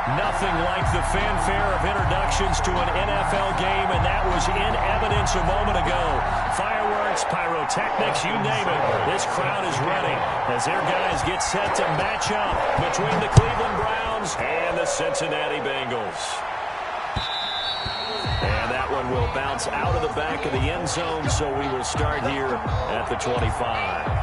Nothing like the fanfare of introductions to an NFL game, and that was in evidence a moment ago. Fireworks, pyrotechnics, you name it. This crowd is ready as their guys get set to match up between the Cleveland Browns and the Cincinnati Bengals. And that one will bounce out of the back of the end zone, so we will start here at the 25.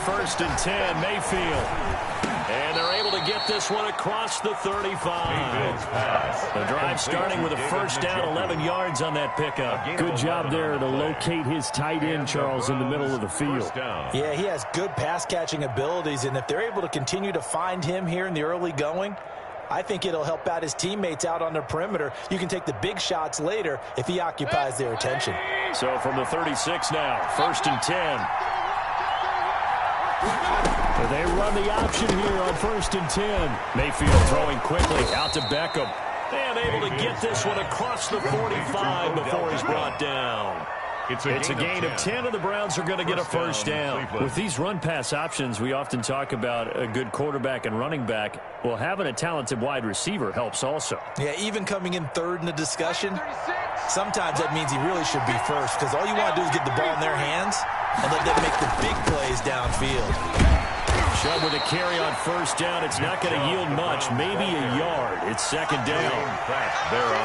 First and 10, Mayfield. And they're able to get this one across the 35. The drive starting with a first down, 11 yards on that pickup. Good job there to locate his tight end, Charles, in the middle of the field. Yeah, he has good pass-catching abilities, and if they're able to continue to find him here in the early going, I think it'll help out his teammates out on the perimeter. You can take the big shots later if he occupies their attention. So from the 36 now, first and 10. They run the option here on first and 10. Mayfield throwing quickly out to Beckham. And able to get this one across the 45 before he's brought down. It's a gain of 10, and the Browns are going to get a first down. With these run-pass options, we often talk about a good quarterback and running back. Well, having a talented wide receiver helps also. Yeah, even coming in third in the discussion, sometimes that means he really should be first, because all you want to do is get the ball in their hands and let them make the big plays downfield. Chubb with a carry on first down. It's not going to yield much, maybe a yard. It's second down.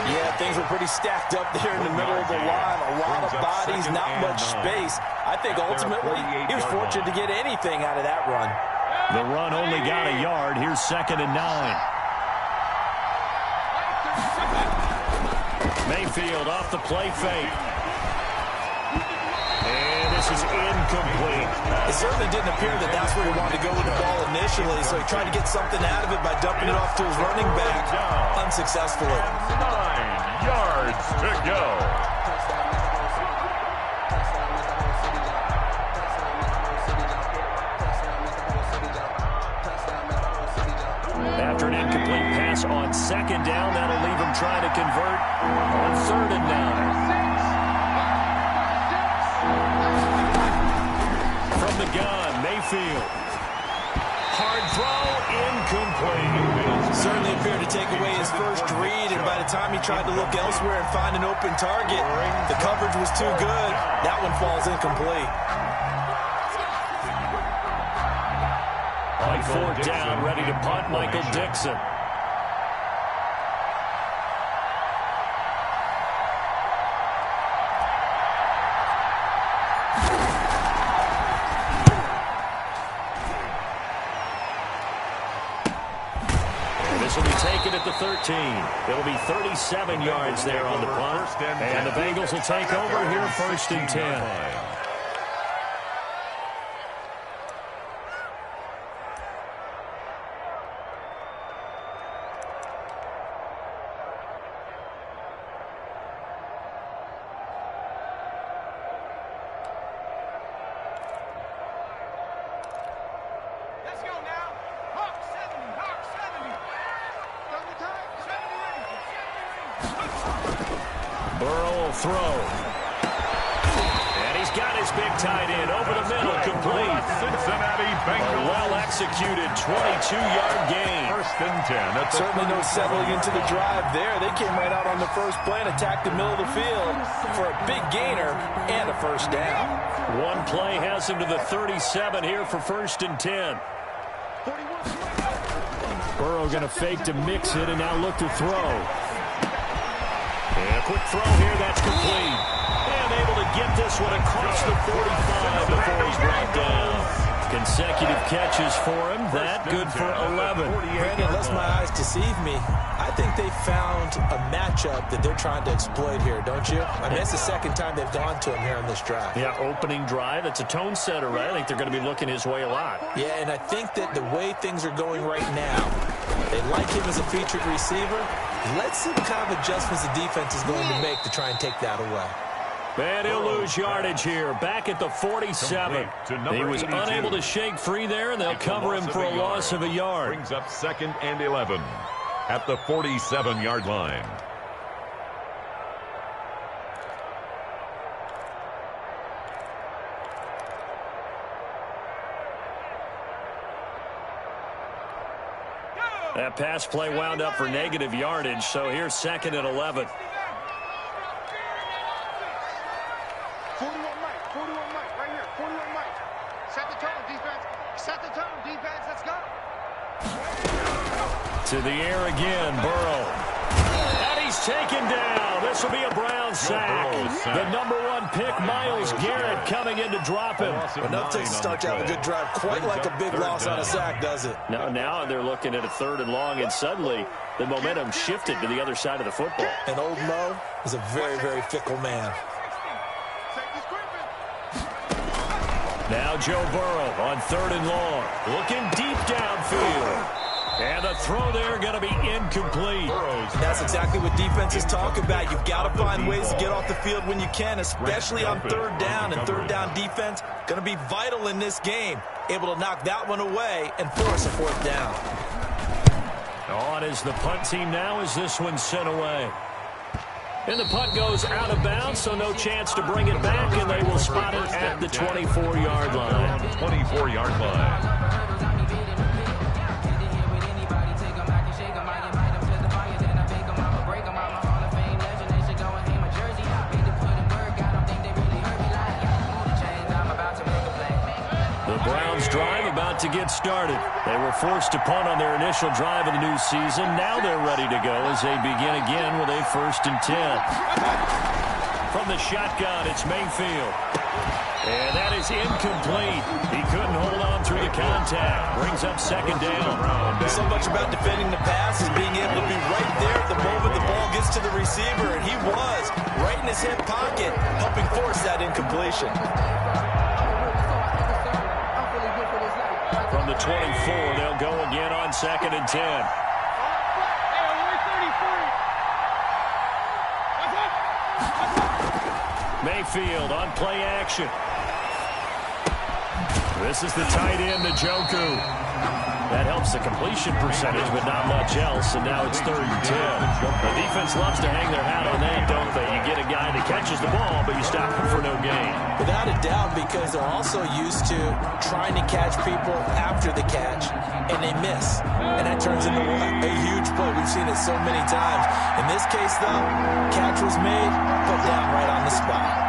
Yeah, things were pretty stacked up there in the middle of the line. A lot of bodies, not much space. I think ultimately he was fortunate to get anything out of that run. The run only got a yard. Here's second and 9. Mayfield off the play fake. And this is incomplete. It certainly didn't appear that that's where he wanted to go with the ball initially, so he tried to get something out of it by dumping it off to his running back unsuccessfully. 9 yards to go. After an incomplete pass on second down, that'll leave him trying to convert on third and 9. From the gun, Mayfield. Hard throw, incomplete. Certainly appeared to take away his first read, and by the time he tried to look elsewhere and find an open target, the coverage was too good. That one falls incomplete. On fourth down, ready to punt, Michael Dixon. This will be taken at the 13. It'll be 37 yards there on the punt. And the Bengals will take over here first and 10. Throw. And he's got his big tight end over the middle, complete. Cincinnati Bengals. Well-executed 22-yard gain. First and 10. Certainly no settling into the drive there. They came right out on the first play and attacked the middle of the field for a big gainer and a first down. One play has him to the 37 here for first and 10. Burrow going to fake to mix it and now look to throw. And a quick throw here, that's complete. And able to get this one across the 45 before he's brought down. Consecutive catches for him. That good for 11. Brandon, unless my eyes deceive me, I think they found a matchup that they're trying to exploit here, don't you? I mean, that's the second time they've gone to him here on this drive. Yeah, opening drive. It's a tone setter, right? I think they're going to be looking his way a lot. Yeah, and I think that the way things are going right now, they like him as a featured receiver. Let's see what kind of adjustments the defense is going to make to try and take that away. And he'll lose yardage here. Back at the 47. He was unable to shake free there, and they'll cover him for a loss of a yard. Brings up 2nd and 11 at the 47-yard line. That pass play wound up for negative yardage, so here's 2nd and 11. 41 Mike, right here, 41 Mike. Set the tone, defense. Set the tone, defense. Let's go. To the air again, Burrow. And he's taken down. This will be a Brown sack. The #1 pick, Myles Garrett, coming in to drop him. Enough to start to have a good drive. Quite like a big loss on a sack, does it? Now they're looking at a 3rd and long, and suddenly the momentum shifted to the other side of the football. And old Mo is a very, very fickle man. Now Joe Burrow on 3rd and long. Looking deep downfield. And the throw there going to be incomplete. That's exactly what defenses talk about. You've got to find ways to get off the field when you can, especially on 3rd down. And 3rd down defense going to be vital in this game. Able to knock that one away and force a 4th down. On is the punt team now as this one's sent away. And the punt goes out of bounds, so no chance to bring it back, and they will spot it at the 24-yard line. 24-yard line. Browns drive about to get started. They were forced to punt on their initial drive of the new season. Now they're ready to go as they begin again with a 1st and 10. From the shotgun, it's Mayfield. And that is incomplete. He couldn't hold on through the contact. Brings up 2nd down. So much about defending the pass is being able to be right there at the moment the ball gets to the receiver. And he was right in his hip pocket, helping force that incompletion. From the 24, they'll go again on 2nd and 10. Mayfield on play action. This is the tight end, Njoku. That helps the completion percentage, but not much else, and now it's 3rd and 10. The defense loves to hang their hat on that, don't they? You get a guy that catches the ball, but you stop him for no gain. Without a doubt, because they're also used to trying to catch people after the catch, and they miss. And that turns into a huge play. We've seen it so many times. In this case, though, catch was made, put down right on the spot.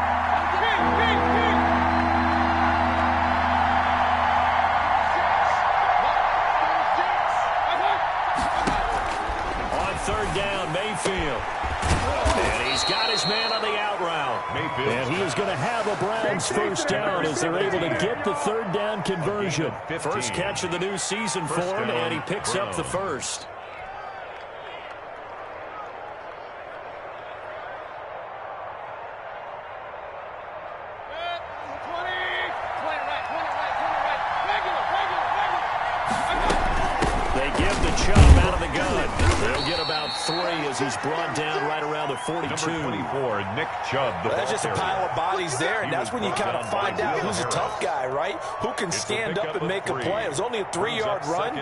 Mayfield. And he's got his man on the out route. Mayfield. And he is going to have a Browns 1st down as they're able to get the 3rd down conversion. First catch of the new season for him, and he picks up the 1st. They give the chub out of the gun. They'll get about 3 as he's brought down right around the 42. Number 24, Nick Chubb. That's just a pile of bodies there, and that's when you kind of find out who's a tough guy, right? Who can stand up and make a play. It was only a 3-yard run,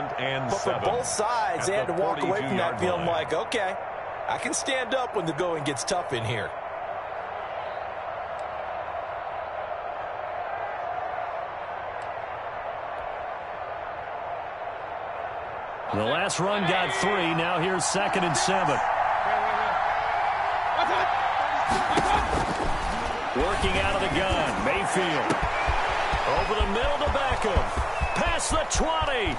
but for both sides, they had to walk away from that feeling like, okay, I can stand up when the going gets tough in here. The last run got 3. Now here's 2nd and 7. Working out of the gun. Mayfield. Over the middle to Beckham. Past the 20.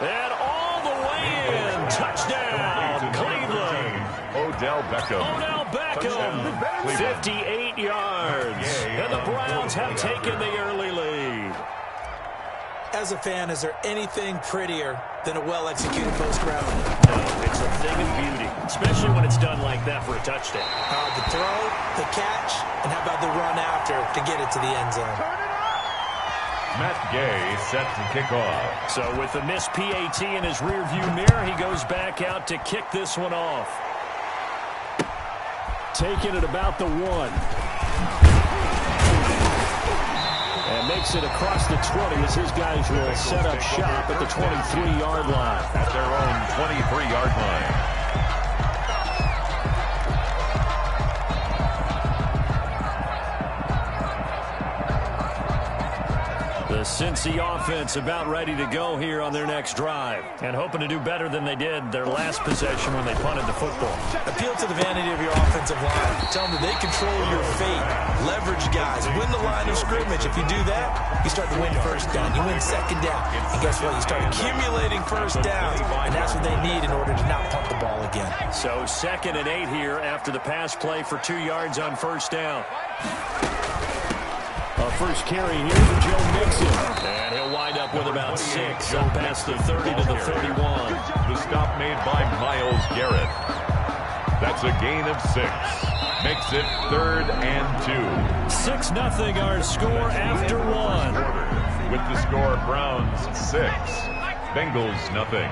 And all the way in. Touchdown, Cleveland. Odell Beckham. 58 yards. And the Browns have taken the early lead. As a fan, is there anything prettier than a well-executed post route? No, it's a thing of beauty, especially when it's done like that for a touchdown. The throw, the catch, and how about the run after to get it to the end zone? Matt Gay set to kick off. So with the missed PAT in his rearview mirror, he goes back out to kick this one off. Taking it about the 1. And makes it across the 20 as his guys will set up shop at the 23-yard line. At their own 23-yard line. The Cincy offense about ready to go here on their next drive. And hoping to do better than they did their last possession when they punted the football. Appeal to the vanity of your offensive line. Tell them that they control your fate. Leverage guys. Win the line of scrimmage. If you do that, you start to win first down. You win second down. And guess what? You start accumulating first downs. And that's what they need in order to not punt the ball again. So 2nd and 8 here after the pass play for 2 yards on first down. First carry here for Joe Mixon. And he'll wind up with about 6 up past the 30 to the 31. The stop made by Myles Garrett. That's a gain of 6. Makes it 3rd and 2. 6-0 our score after 1. With the score, Browns 6, Bengals nothing.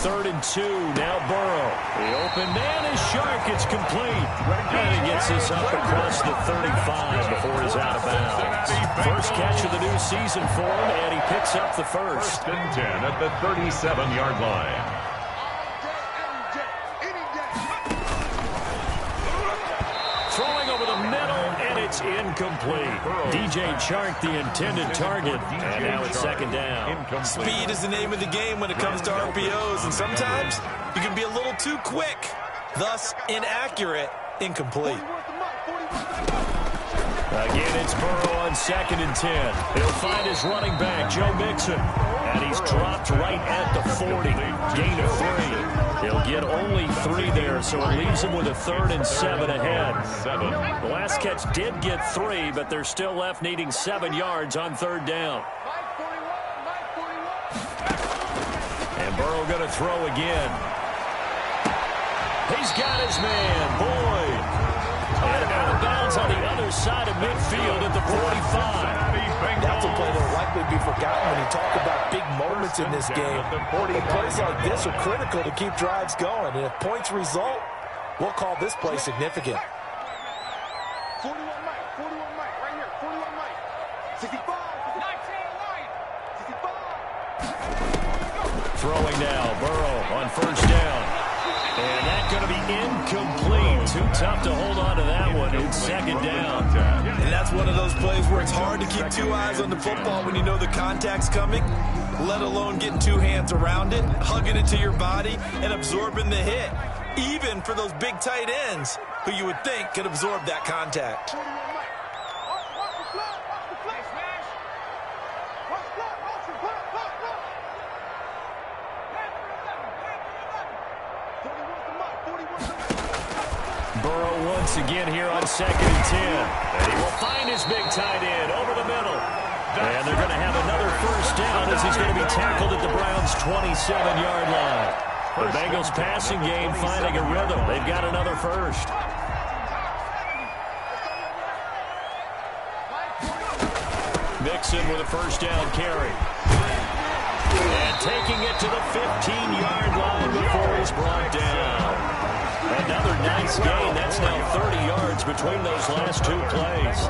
3rd and 2. Now Burrow. The open man is sharp. It's complete. And he gets this up across the 35 before he's out of bounds. First catch of the new season for him, and he picks up the first. 1st and 10 at the 37-yard line. Throwing over the middle, and it's incomplete. DJ Chark, the intended target, and now it's 2nd down. Speed is the name of the game when it comes to RPOs, and sometimes you can be a little too quick, thus inaccurate, incomplete. Again, it's Burrow on 2nd and 10. He'll find his running back, Joe Mixon, and he's dropped right at the 40. Gain of 3. He'll get only 3 there, so it leaves him with a 3rd and 7 ahead. The last catch did get 3, but they're still left needing 7 yards on 3rd down. And Burrow going to throw again. He's got his man, Boyd. And out of bounds on the other side of midfield at the 45. That's a play that will likely be forgotten when you talk about big moments in this game. But plays like this are critical to keep drives going. And if points result, we'll call this play significant. 41 Mike, right here, 41 Mike. 65, 19 Mike, 65. Throwing now, Burrow on 1st down. And that's going to be incomplete. Too tough to hold on to that one. It's 2nd down. And that's one of those plays where it's hard to keep 2 eyes on the football when you know the contact's coming, let alone getting 2 hands around it, hugging it to your body, and absorbing the hit, even for those big tight ends who you would think could absorb that contact. 41 Mike. Watch the flat, watch the flat. Smash. Watch the flat, watch the flat, flat. 41 Mike, 41 Mike. Burrow once again here on 2nd and 10. And he will find his big tight end over the middle. And they're going to have another 1st down as he's going to be tackled at the Browns' 27-yard line. The Bengals passing game finding a rhythm. They've got another first. Mixon with a 1st down carry. And taking it to the 15-yard line before he's brought down. Another nice gain. That's now 30 yards between those last 2 plays.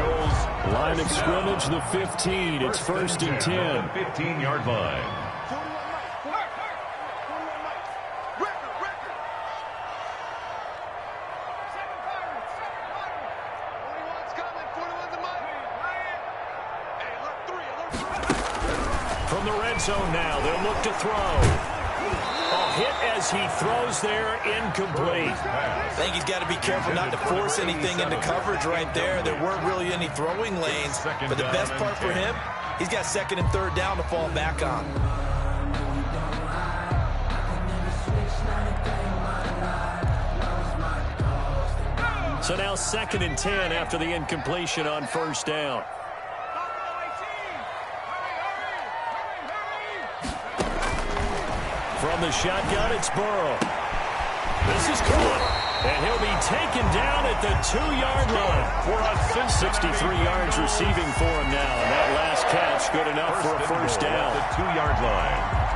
Line of scrimmage, the 15. It's 1st and 10. 15-yard line. 41 Mike. Record. 41's coming. 41's a Mike. Hey, alert 3. From the red zone now, they'll look to throw. A hit as he throws there, incomplete. I think he's got to be careful not to force anything into coverage right there. There weren't really any throwing lanes, but the best part for him, he's got 2nd and 3rd down to fall back on. So now 2nd and 10 after the incompletion on first down. From the shotgun, it's Burrow. This is caught. And he'll be taken down at the 2-yard line. For a 63 yards receiving for him now. And that last catch good enough for a first down. At the 2-yard line.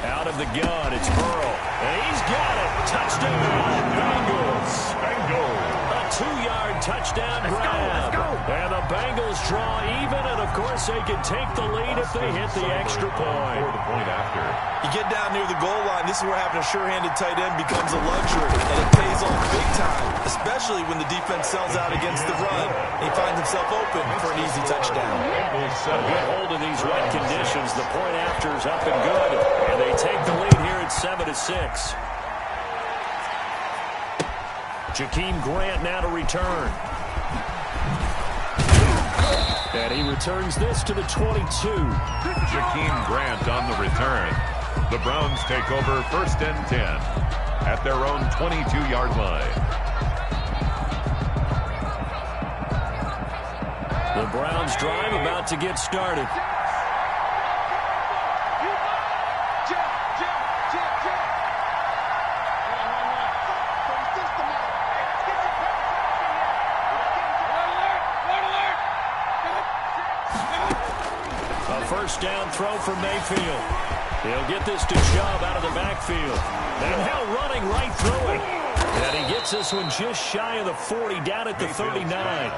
Out of the gun, it's Burrow. And he's got it. Touchdown, Bengals. A 2-yard touchdown grab. And the Bengals draw even, and of course they can take the lead if they hit the extra point. For the point after. You get down near the goal line, this is where having a sure-handed tight end becomes a luxury, and it pays off big time, especially when the defense sells out against the run. He finds himself open for an easy touchdown. A good hold in these wet conditions. The point after is up and good, and they take the lead here at 7-6. Jakeem Grant now to return. And he returns this to the 22. Jakeem Grant on the return. The Browns take over 1st and 10 at their own 22-yard line. The Browns drive about to get started. A first down throw for Mayfield. He'll get this to Chubb out of the backfield. And now running right through it. And he gets this one just shy of the 40, down at the 39.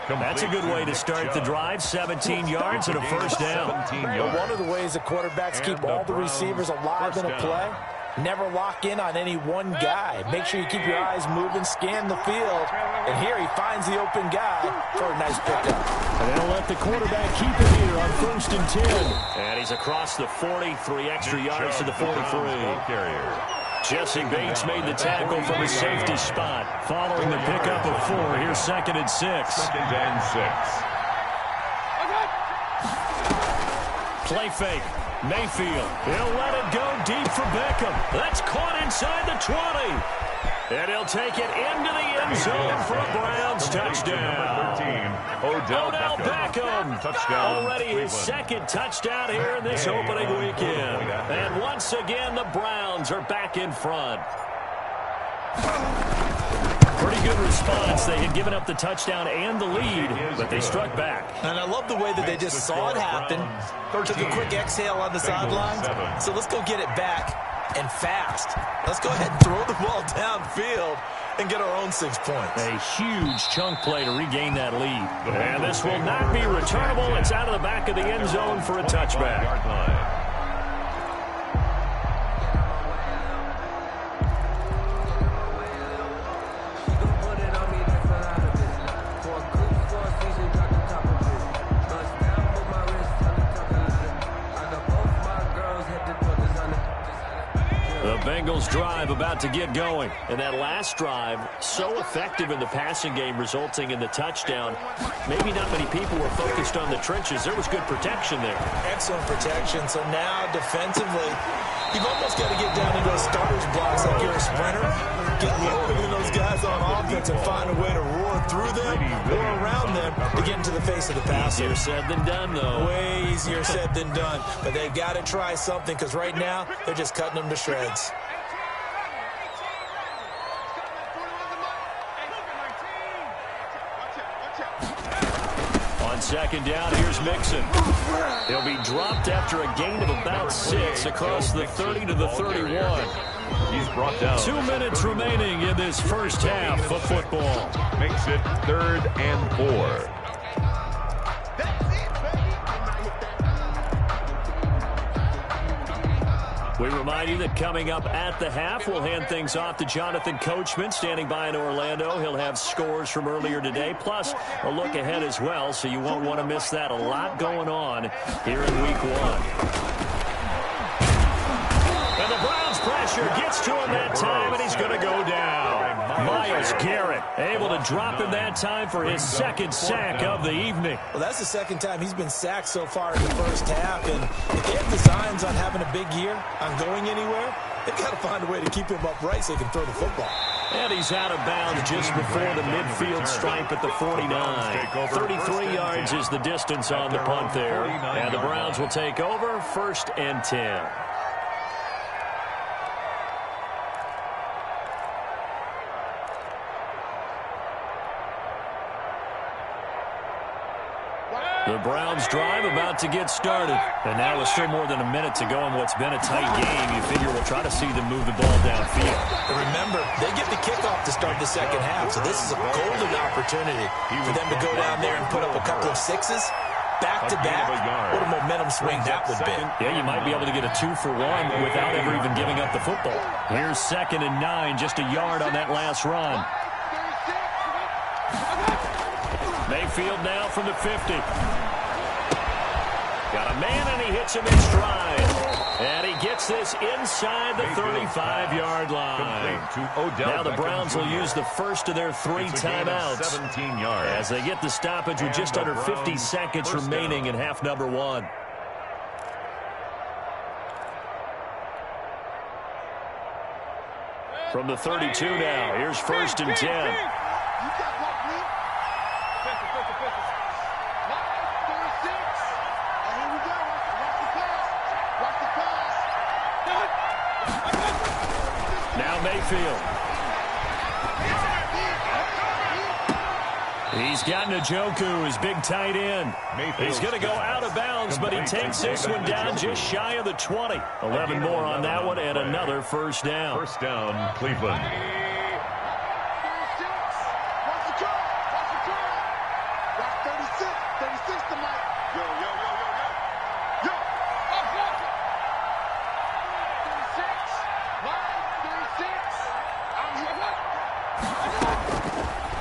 That's a good way to start the drive. 17 yards and a first down. Well, one of the ways the quarterbacks keep all the receivers alive in a play, never lock in on any one guy. Make sure you keep your eyes moving, scan the field. And here he finds the open guy for a nice pickup. And they'll let the quarterback keep it here on 1st and 10. And he's across the 40, 3 extra yards to the 43. Jesse Bates made the tackle from a safety spot. Following the pickup of 4, here's 2nd and 6. 2nd and 6. Play fake. Mayfield. He'll let it go deep for Beckham. That's caught inside the 20. And he'll take it into the end zone for a Browns touchdown. Odell Beckham. Touchdown. Already his 2nd touchdown here in this opening weekend. And once again, the Browns are back in front. Pretty good response. They had given up the touchdown and the lead, but they struck back. And I love the way that they just saw it happen. Took a quick exhale on the sidelines. So let's go get it back. And fast. Let's go ahead and throw the ball downfield and get our own 6 points. A huge chunk play to regain that lead. And this will not be returnable. It's out of the back of the end zone for a touchback. Bengals drive about to get going. And that last drive, so effective in the passing game, resulting in the touchdown. Maybe not many people were focused on the trenches. There was good protection there. Excellent protection. So now defensively, you've almost got to get down into those starters blocks like you're a sprinter. Get lower than those guys on offense and find a way to roar through them or around them to get into the face of the passer. Easier said than done, though. Way easier said than done. But they've got to try something because right now they're just cutting them to shreds. On 2nd down, here's Mixon. He'll be dropped after a gain of about 6 across the 30 to the 31. He's brought down. 2 minutes remaining in this first half of football. Makes it 3rd and 4. We remind you that coming up at the half, we'll hand things off to Jonathan Coachman, standing by in Orlando. He'll have scores from earlier today, plus a look ahead as well, so you won't want to miss that. A lot going on here in Week 1. And the Browns pressure gets to him that time, and he's going to go down. Myles Garrett able to drop him that time for his second sack of the evening. Well, that's the second time he's been sacked so far in the first half, and if they have designs on having a big year, on going anywhere, they've got to find a way to keep him upright so they can throw the football. And he's out of bounds just before the midfield stripe at the 49. 33 yards is the distance on the punt there. And the Browns will take over, 1st and 10. The Browns drive about to get started. And now with still more than a minute to go in what's been a tight game, you figure we'll try to see them move the ball downfield. And remember, they get the kickoff to start the second half, so this is a golden opportunity for them to go down there and put up a couple of sixes. Back-to-back, what a momentum swing that would be. Yeah, you might be able to get a 2-for-1 without ever even giving up the football. Here's 2nd and 9, just a yard on that last run. Mayfield now from the 50. Got a man, and he hits him in stride. And he gets this inside the 35-yard line. Now the Browns will use the first of their 3 timeouts 17 yards. as they get the stoppage with just under 50 seconds remaining in half number 1. From the 32 now, here's 1st and 10. Now Mayfield. He's got Njoku, his big tight end. He's going to go out of bounds, but he takes this one down just shy of the 20. 11 more on that one, and another first down. First down, Cleveland.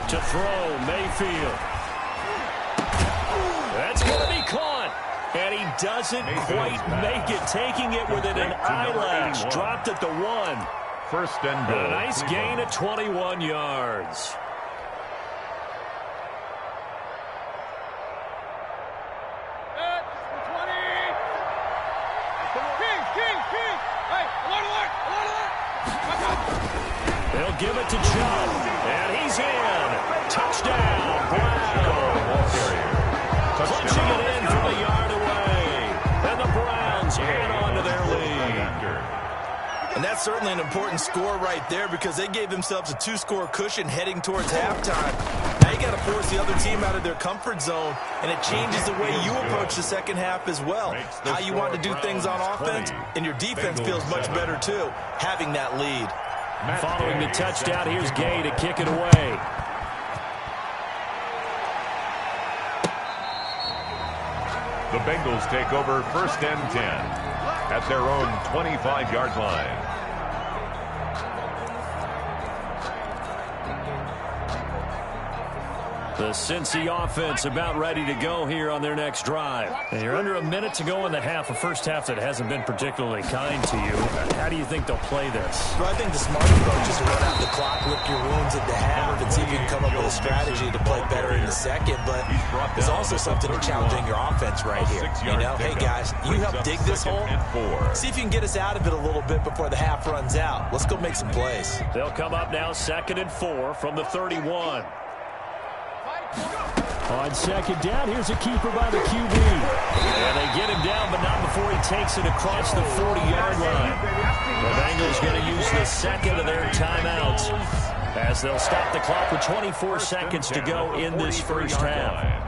To throw, Mayfield. That's going to be caught. And he doesn't quite make it, taking it within an eyelash. Dropped at the 1. First and goal. A nice gain of 21 yards. They'll give it to Chubb, and he's in. Touchdown, Browns. Punching it in from a yard away. And the Browns hang on to their lead. And that's certainly an important score right there because they gave themselves a 2-score cushion heading towards halftime. Now you got to force the other team out of their comfort zone, and it changes the way you approach the second half as well. How you want to do things on offense, and your defense feels much better too, having that lead. Following the touchdown, here's Gay to kick it away. The Bengals take over 1st and 10 at their own 25-yard line. The Cincy offense about ready to go here on their next drive. And you're under a minute to go in the half, a first half that hasn't been particularly kind to you. How do you think they'll play this? Well, I think the smart approach is to run out the clock, lick your wounds at the half, and see if you can come up with a strategy to play better in the second. But there's also something to challenging your offense right here. You know, hey, guys, you help dig this hole. See if you can get us out of it a little bit before the half runs out. Let's go make some plays. They'll come up now 2nd and 4 from the 31. On 2nd down, here's a keeper by the QB. And they get him down, but not before he takes it across the 40-yard line. The Bengals going to use the 2nd of their timeouts as they'll stop the clock with 24 seconds to go in this first half.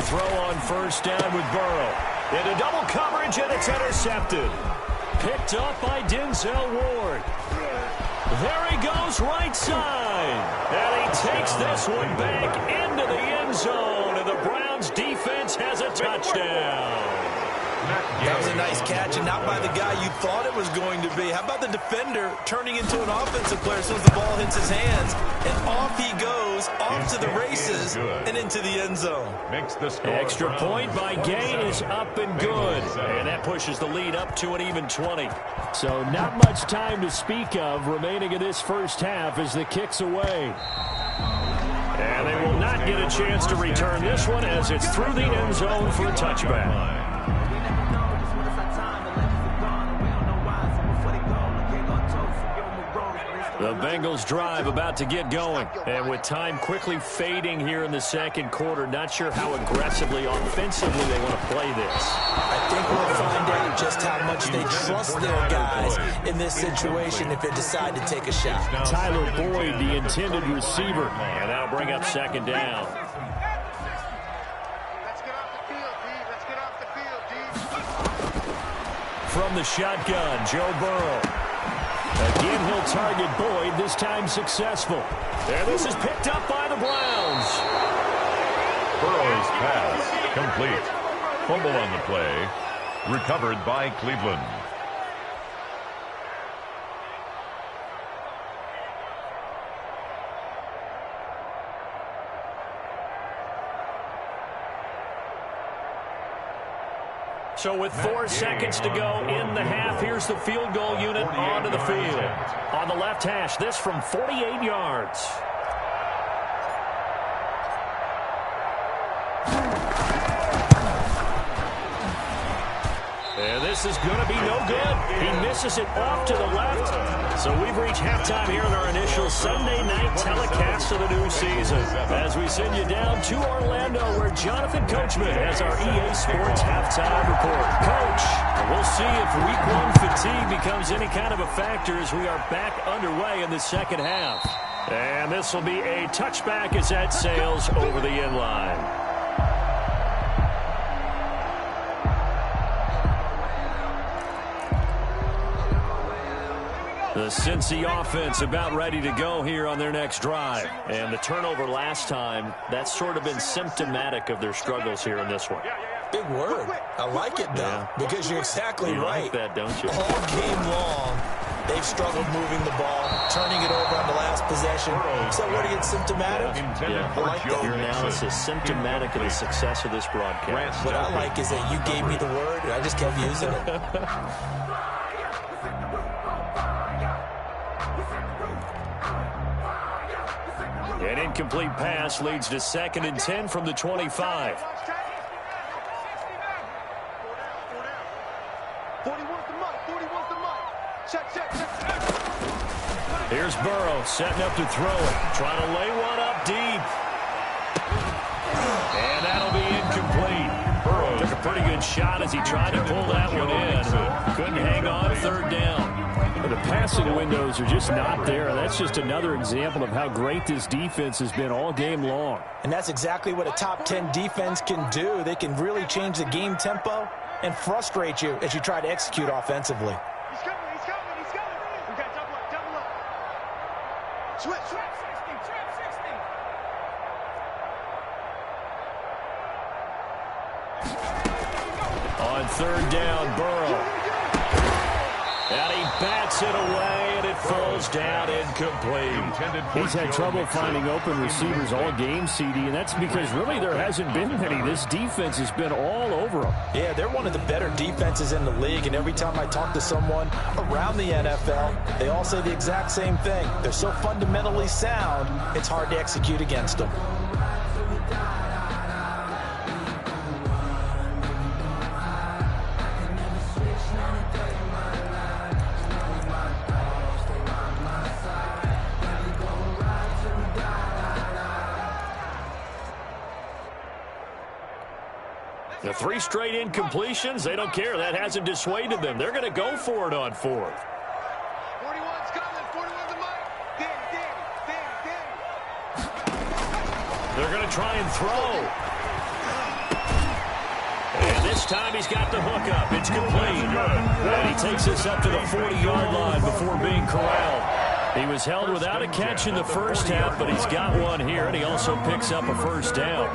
throw on first down with Burrow. Into double coverage, and it's intercepted. Picked up by Denzel Ward. There he goes, right side. And he takes this one back into the end zone, and the Browns defense has a touchdown. That was a nice catch, and not by the guy you thought it was going to be. How about the defender turning into an offensive player as soon as the ball hits his hands, and off he goes, off to the races, and into the end zone. Makes the score. Extra point by Gain is up and good, and that pushes the lead up to an even 20. So not much time to speak of remaining in this first half as the kick's away. And they will not get a chance to return this one as it's through the end zone for a touchback. The Bengals drive about to get going. And with time quickly fading here in the second quarter, not sure how aggressively, offensively they want to play this. I think we'll find out just how much they trust their guys in this situation if they decide to take a shot. Tyler Boyd, the intended receiver. And that'll bring up second down. Let's get off the field, D. Let's get off the field, D. From the shotgun, Joe Burrow. Again, he'll target Boyd, this time successful. And this is picked up by the Browns. Burrow's pass complete. Fumble on the play. Recovered by Cleveland. So with 4 seconds to go in the half, here's the field goal unit onto the field. On the left hash, this from 48 yards. And this is going to be no good. He misses it off to the left. So we've reached halftime here in our initial Sunday night telecast of the new season. As we send you down to Orlando, where Jonathan Coachman has our EA Sports halftime report. Coach, we'll see if week 1 fatigue becomes any kind of a factor as we are back underway in the second half. And this will be a touchback as that sails over the end line. The Cincy offense about ready to go here on their next drive. And the turnover last time, that's sort of been symptomatic of their struggles here in this one. Big word. I like it, though, because you're exactly right. You like that, don't you? All game long, they've struggled moving the ball, turning it over on the last possession. So what do you get, symptomatic? Yeah, I like that. Your analysis symptomatic of the success of this broadcast. What I like is that you gave me the word, and I just kept using it. An incomplete pass leads to 2nd and 10 from the 25. 40 wants the money. 40 wants the money. Check. Here's Burrow setting up to throw it. Trying to lay one up deep. And that'll be incomplete. Burrow took a pretty good shot as he tried to pull that one in. Couldn't hang on, 3rd down. The passing windows are just not there. That's just another example of how great this defense has been all game long. And that's exactly what a top 10 defense can do. They can really change the game tempo and frustrate you as you try to execute offensively. He's coming. We got double up. Switch. Trap 60. On 3rd down, Burrow. And he bats it away, and it falls down incomplete. He's had trouble finding open receivers all game, CD, and that's because really there hasn't been many. This defense has been all over them. Yeah, they're one of the better defenses in the league, and every time I talk to someone around the NFL, they all say the exact same thing. They're so fundamentally sound, it's hard to execute against them. The 3 straight incompletions, they don't care. That hasn't dissuaded them. They're going to go for it on 4th. 41's coming. 41's the mic. Danny. They're going to try and throw. This time he's got the hook up. It's complete. And he takes this up to the 40-yard line before being corralled. He was held without a catch in the first half, but he's got one here, and he also picks up a first down.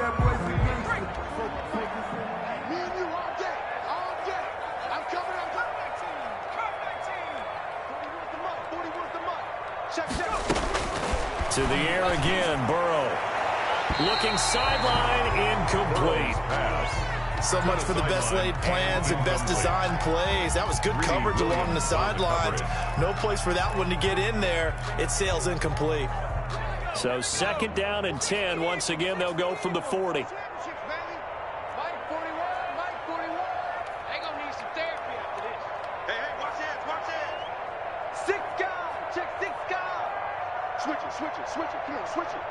To the air again, Burrow. Looking sideline, incomplete. So much for the best laid plans and best designed plays. That was good coverage along the sidelines. No place for that one to get in there. It sails incomplete. So 2nd down and 10. Once again, they'll go from the 40. Switch it, come on, switch it.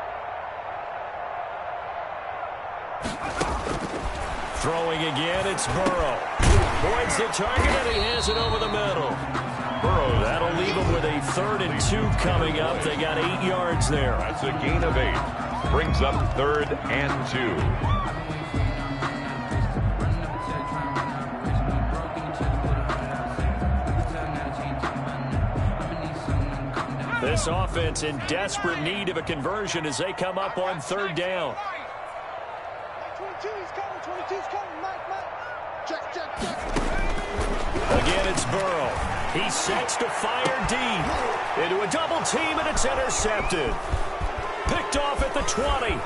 Throwing again, it's Burrow. Voids the target, and he has it over the middle. Burrow, that'll leave him with a 3rd and 2 coming up. They got 8 yards there. That's a gain of 8. Brings up 3rd and 2. This offense in desperate need of a conversion as they come up on 3rd down. 22's coming, 22's coming, Mike. Check. Again, it's Burrow. He sets to fire deep. Into a double team, and it's intercepted. Picked off at the 20.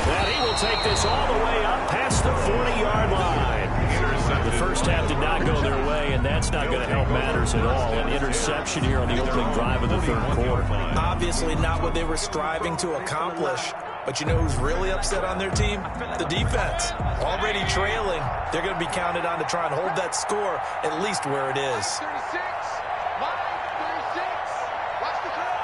And he will take this all the way up past the 40-yard line. The first half did not go their way, and that's not going to help matters at all. An interception here on the opening drive of the 3rd quarter. Obviously not what they were striving to accomplish. But you know who's really upset on their team? The defense. Already trailing. They're going to be counted on to try and hold that score at least where it is. 36. Mike, 36. Watch the crowd.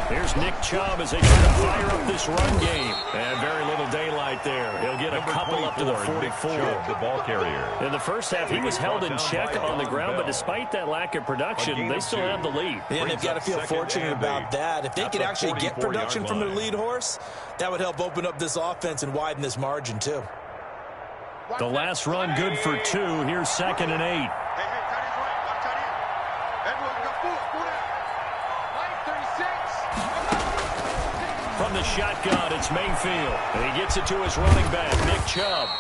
Here's Nick Chubb as they try to fire up this run game. And very little daylight there. He'll get a couple up to the 44. The ball carrier. In the first half, he was held in check on the ground, but despite that lack of production, they still have the lead. And they've got to feel fortunate about that. If they could actually get production from their lead horse, that would help open up this offense and widen this margin, too. The last run good for 2. Here's 2nd and 8. Hey, tight end's right. Watch tight end. Everyone got full down. Mike, 36. From the shotgun, it's Mayfield. And he gets it to his running back, Nick Chubb.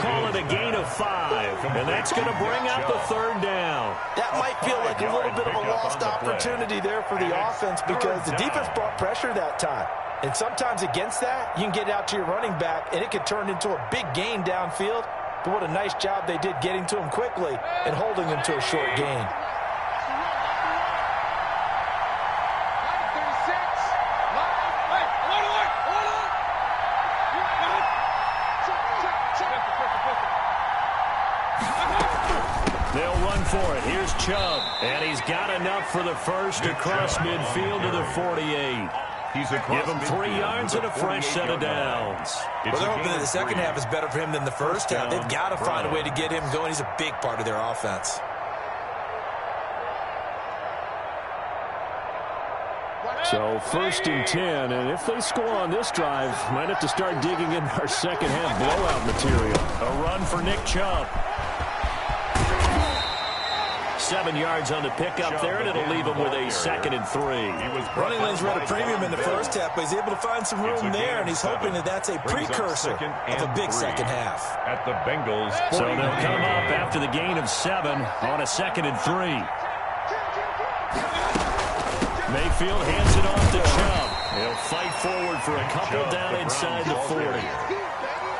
Call it a gain of 5. And that's going to bring up the 3rd down. That might feel like a little bit of a lost opportunity there for the offense because the defense brought pressure that time. And sometimes against that, you can get out to your running back, and it could turn into a big gain downfield. But what a nice job they did getting to him quickly and holding him to a short gain. They'll run for it. Here's Chubb. And he's got enough for the first across midfield to the 48. Give him 3 yards and a fresh set of downs. Well, they're hoping that the second half is better for him than the first half. They've got to find a way to get him going. He's a big part of their offense. So 1st and 10, and if they score on this drive, might have to start digging in our second half blowout material. A run for Nick Chubb. 7 yards on the pickup there, and it'll leave him with a 2nd and 3. Running lanes were at a premium in the first half, but he's able to find some room there, and he's hoping that that's a precursor of a big second half. At the Bengals. So they'll come up after the gain of 7 on a 2nd and 3. Mayfield hands it off to Chubb. He'll fight forward for a couple down inside the 40.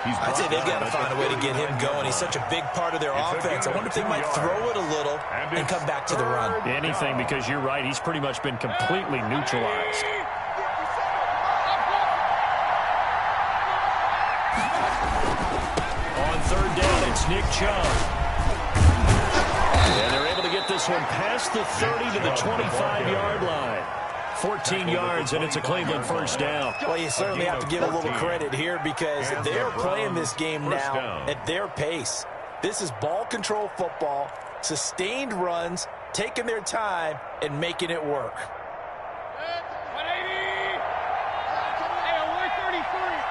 I'd say they've got to find a way to get him going. He's such a big part of their offense. I wonder if they might throw it a little and come back to the run. Anything, because you're right. He's pretty much been completely neutralized. On 3rd down, it's Nick Chubb. And they're able to get this one past the 30 to the 25-yard line. 14 yards, and it's a Cleveland first down. Well, you certainly have to give a little credit here because they're playing this game now at their pace. This is ball control football, sustained runs, taking their time, and making it work. 180. Hey, 133.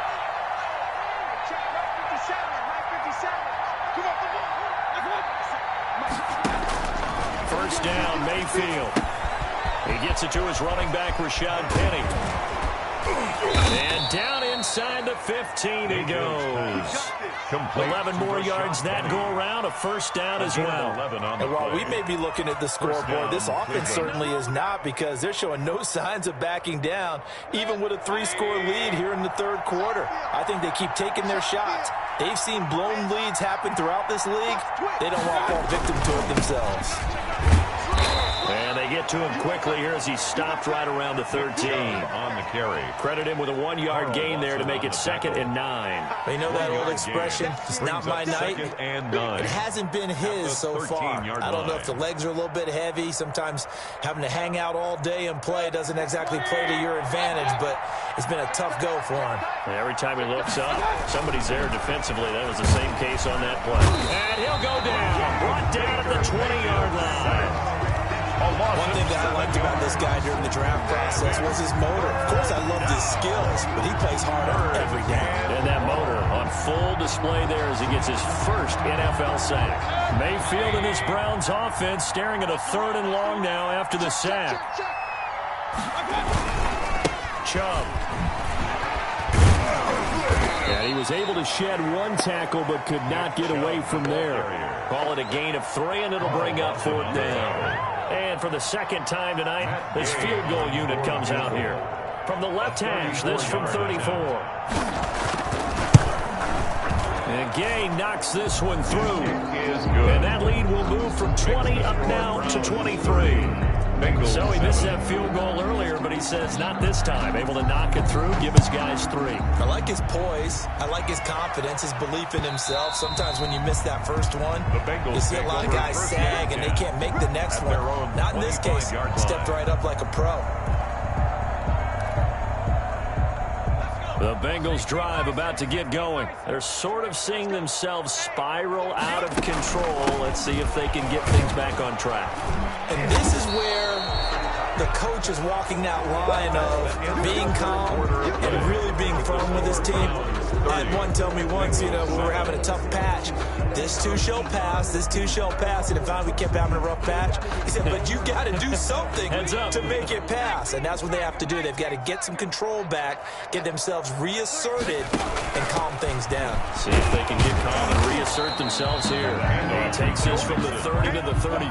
First down, Mayfield. He gets it to his running back, Rashad Penny. And down inside the 15 he goes. 11 more yards that go around, a first down as well. And while we may be looking at the scoreboard, this offense certainly is not, because they're showing no signs of backing down, even with a 3-score lead here in the third quarter. I think they keep taking their shots. They've seen blown leads happen throughout this league. They don't want to fall victim to it themselves. And they get to him quickly here as he stopped right around the 13. On the carry. Credit him with a 1-yard gain there to make it 2nd and 9. You know that old expression, it's not my night. And 9. It hasn't been his so far. I don't know if the legs are a little bit heavy. Sometimes having to hang out all day and play doesn't exactly play to your advantage, but it's been a tough go for him. And every time he looks up, somebody's there defensively. That was the same case on that play. And he'll go down. Brought down at the 20-yard line. One thing that I liked about this guy during the draft process was his motor. Of course, I loved his skills, but he plays hard every down. And that motor on full display there as he gets his first NFL sack. Mayfield and his Browns offense staring at a 3rd and long now after the sack. Chubb. And he was able to shed 1 tackle but could not get away from there. Call it a gain of 3, and it'll bring up 4th down. And for the second time tonight, this field goal unit comes out here. From the left hash, this from 34. And Gay knocks this one through. And that lead will move from 20 up now to 23. So he missed that field goal earlier, but he says not this time. Able to knock it through, give his guys 3. I like his poise. I like his confidence, his belief in himself. Sometimes when you miss that first one, you see a lot of guys sag and they can't make the next one. Not in this case. Stepped right up like a pro. The Bengals drive about to get going. They're sort of seeing themselves spiral out of control. Let's see if they can get things back on track. And this is where the coach is walking that line of being calm and really being firm with his team. I had one tell me once, when we were having a tough patch, this too shall pass, this too shall pass. And if we kept having a rough patch, he said, but you got to do something to make it pass. And that's what they have to do. They've got to get some control back, get themselves reasserted, and calm things down. See if they can get calm and reassert themselves here. He takes this from the 30 to the 34.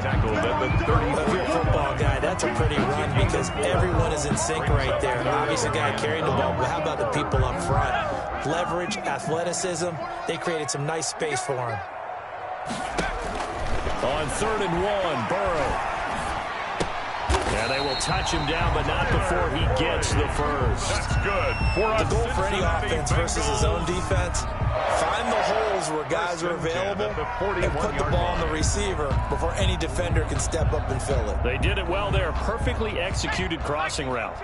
Tackled at the 34. If you're a football guy, that's a pretty run because everyone is in sync right there. Obviously, the guy carrying the ball, but how about the people up front? Leverage, athleticism, they created some nice space for him. On 3rd and 1, Burrow. Yeah, they will touch him down, but not before he gets the first. That's good. The goal for any offense versus his own defense, find the holes where guys are available and put the ball on the receiver before any defender can step up and fill it. They did it well there. Perfectly executed crossing route.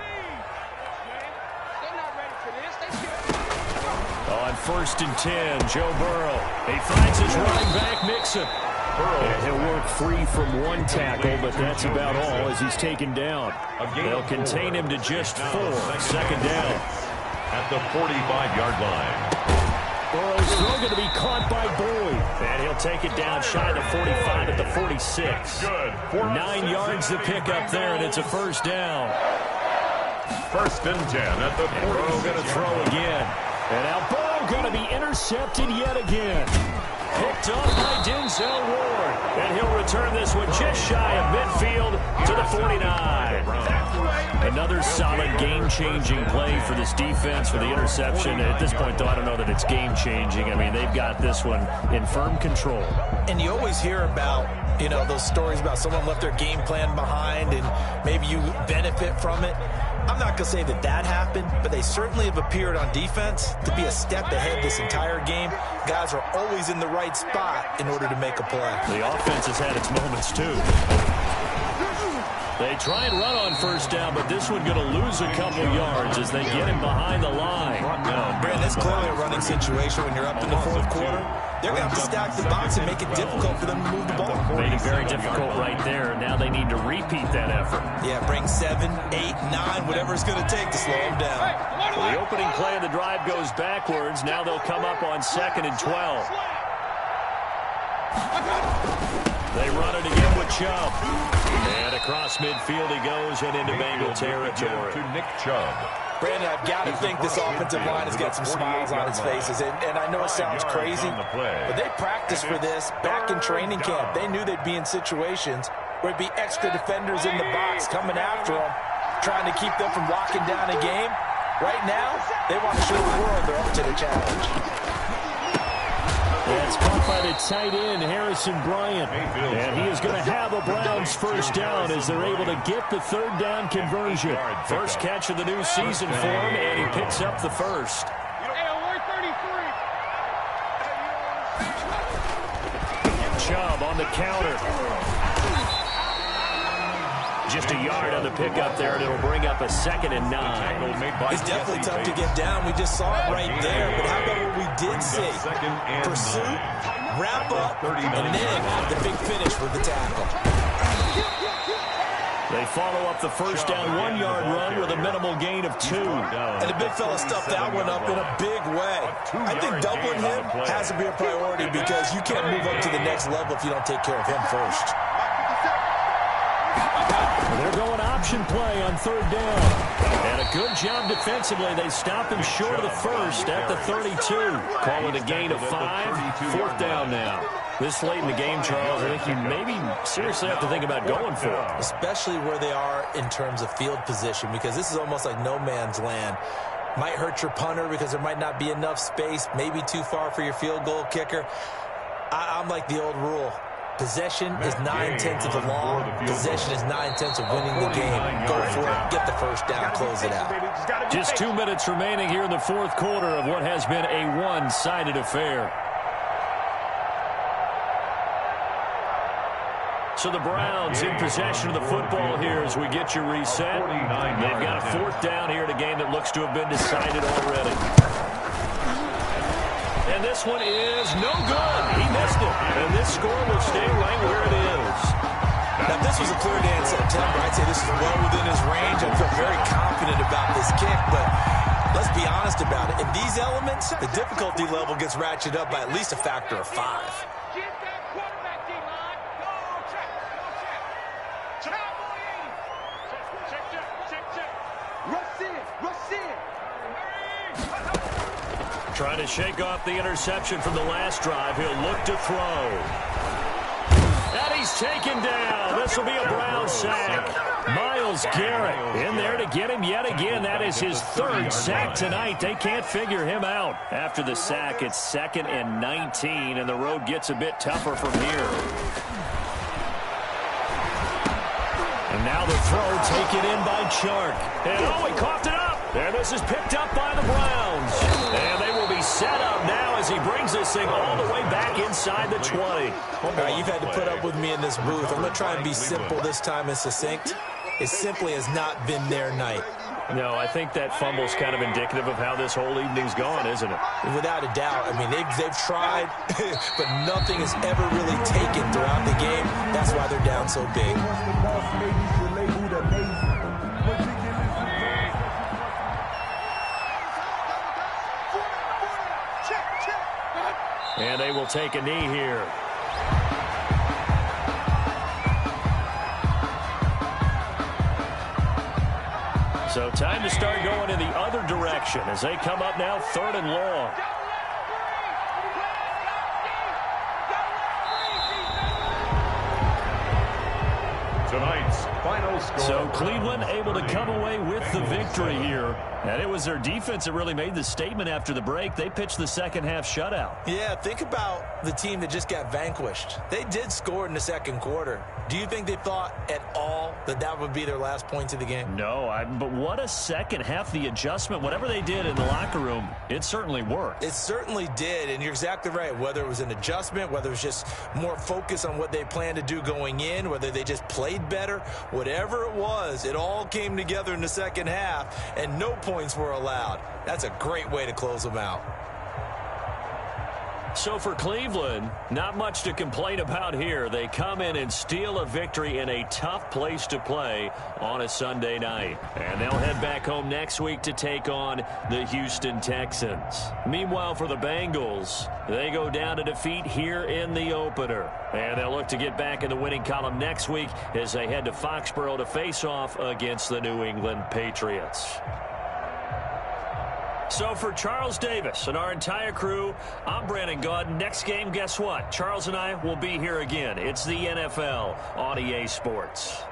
On 1st and 10, Joe Burrow. He finds his running back, Mixon. And he'll work free from 1 tackle, but that's about all as he's taken down. They'll contain him to just 4. 2nd down. At the 45-yard line. Burrow's throw going to be caught by Boyd. And he'll take it down shy of 45 at the 46. 9 yards to pick up there, and it's a 1st down. 1st and 10 at the 46. Burrow going to throw again. And now Burrow going to be intercepted yet again. Picked up by Denzel Ward. And he'll return this one just shy of midfield to the 49. Another solid game-changing play for this defense for the interception. At this point, though, I don't know that it's game-changing. I mean, they've got this one in firm control. And you always hear about, those stories about someone left their game plan behind and maybe you benefit from it. I'm not going to say that happened, but they certainly have appeared on defense to be a step ahead this entire game. Guys are always in the right spot in order to make a play. The offense has had its moments, too. They try and run on 1st down, but this one going to lose a couple yards as they get him behind the line. Brandon, it's clearly a running situation when you're up in the 4th quarter. They're going to have to stack the box and make it difficult for them to move the ball. Made it very difficult right there. Now they need to repeat that effort. Yeah, bring 7, 8, 9, whatever it's going to take to slow them down. Well, the opening play of the drive goes backwards. Now they'll come up on 2nd and 12. They run it again with Chubb. And across midfield he goes and into Bengal territory. To Nick Chubb. Brandon, I've got to think this offensive line has got some smiles on its faces. And I know it sounds crazy, but they practiced for this back in training camp. They knew they'd be in situations where it'd be extra defenders in the box coming after them, trying to keep them from locking down a game. Right now, they want to show the world they're up to the challenge. That's caught by the tight end, Harrison Bryant. And he is going to have a Browns first down as they're able to get the third down conversion. First catch of the new season for him, and he picks up the first. Chubb on the counter. Just a yard on the pickup there, and it'll bring up a 2nd and 9. It's definitely tough to get down. We just saw it right there. But how about what we did see? Pursuit, wrap up, and then the big finish with the tackle. They follow up the first down 1-yard run with a minimal gain of 2. And the big fella stuffed that one up in a big way. I think doubling him has to be a priority because you can't move up to the next level if you don't take care of him first. They're going option play on third down. And a good job defensively. They stop him short of the first at the 32. Call it a gain of 5. Fourth down now. This late in the game, Charles, I think you maybe seriously have to think about going for it. Especially where they are in terms of field position, because this is almost like no man's land. Might hurt your punter because there might not be enough space, maybe too far for your field goal kicker. I'm like the old rule. Possession is 9/10 of the law. Possession is 9/10 of winning the game. Go for it. Get the first down. Close it out. Just 2 minutes remaining here in the fourth quarter of what has been a one-sided affair. So the Browns in possession of the football here as we get you reset. They've got a fourth down here in a game that looks to have been decided already. And this one is no good. He missed it. And this score will stay right where it is. Now, if this was a clear day in September, I'd say this is well within his range. I feel very confident about this kick, but let's be honest about it. In these elements, the difficulty level gets ratcheted up by at least a factor of 5. Trying to shake off the interception from the last drive. He'll look to throw. And he's taken down. This will be a Brown sack. Myles Garrett in there to get him yet again. That is his third sack tonight. They can't figure him out. After the sack, it's 2nd and 19, and the road gets a bit tougher from here. And now the throw taken in by Chark. And oh, he coughed it up. And this is picked up by the Browns. And they will be set up now as he brings this thing all the way back inside the 20. All right, you've had to put up with me in this booth. I'm going to try and be simple this time and succinct. It simply has not been their night. No, I think that fumble's kind of indicative of how this whole evening's gone, isn't it? Without a doubt. I mean, they've tried, but nothing is ever really taken throughout the game. That's why they're down so big. And they will take a knee here. So time to start going in the other direction as they come up now 3rd and long. Tonight's final score. So Cleveland able to come away with the victory here. And it was their defense that really made the statement after the break. They pitched the second half shutout. Yeah, think about the team that just got vanquished. They did score in the second quarter. Do you think they thought at all that that would be their last points of the game? No, but what a second half. The adjustment, whatever they did in the locker room, it certainly worked. It certainly did, and you're exactly right. Whether it was an adjustment, whether it was just more focus on what they planned to do going in, whether they just played better, whatever it was, it all came together in the second half, and no points were allowed. That's a great way to close them out. So for Cleveland, not much to complain about here. They come in and steal a victory in a tough place to play on a Sunday night. And they'll head back home next week to take on the Houston Texans. Meanwhile, for the Bengals, they go down to defeat here in the opener. And they'll look to get back in the winning column next week as they head to Foxborough to face off against the New England Patriots. So for Charles Davis and our entire crew, I'm Brandon Gaudin. Next game, guess what? Charles and I will be here again. It's the NFL on EA Sports.